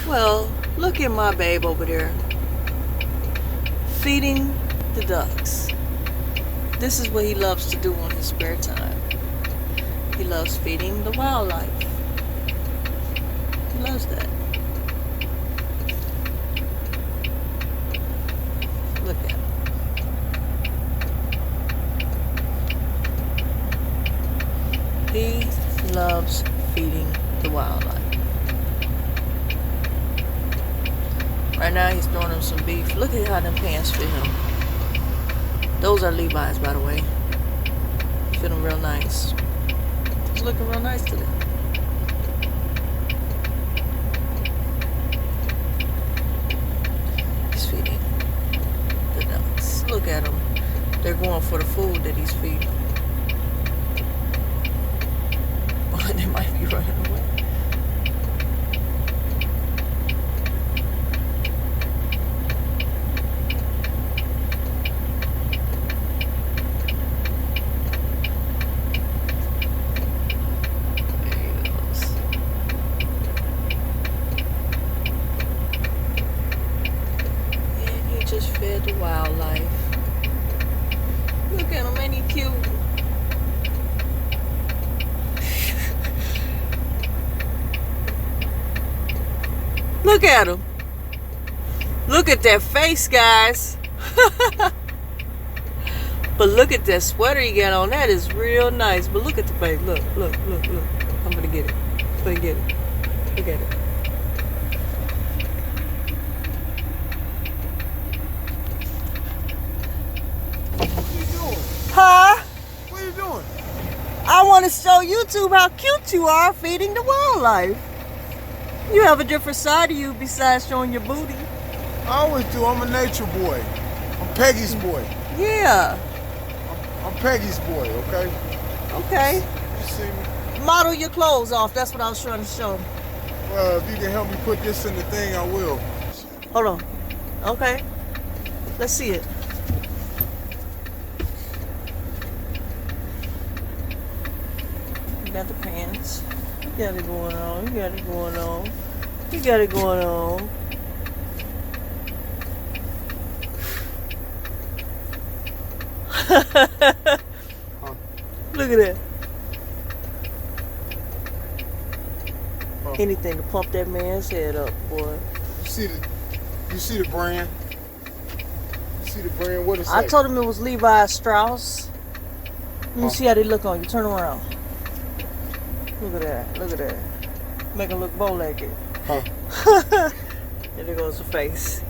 Well, look at my babe over there, feeding the ducks. This is what he loves to do on his spare time. He loves feeding the wildlife. He loves that. Look at him. He loves feeding the wildlife. Right now he's throwing him some beef. Look at how them pants fit him. Those are Levi's, by the way. Fit him real nice. He's looking real nice today. He's feeding the ducks. Look at them. They're going for the food that he's feeding. They might be running away. Just fed the wildlife. Look at him, ain't he cute? Look at him. Look at that face, guys. But look at that sweater he got on. That is real nice. But look at the face. Look, look, look, look. I'm gonna get it. I'm gonna get it. Look at it. Huh? What are you doing? I want to show YouTube how cute you are feeding the wildlife. You have a different side of you besides showing your booty. I always do. I'm a nature boy. I'm Peggy's boy. Yeah. I'm Peggy's boy, okay? Okay. You see me? Model your clothes off. That's what I was trying to show. Well, if you can help me put this in the thing, I will. Hold on. Okay. Let's see it. You got the pants. You got it going on. You got it going on. You got it going on. Look at that. Oh. Anything to pump that man's head up, boy. You see the brand? You see the brand? What is I that? told him it was Levi Strauss. Let me Oh. see how they look on you. Turn around. Look at that. Look at that. Make him look bow-legged. Huh. And there goes the face.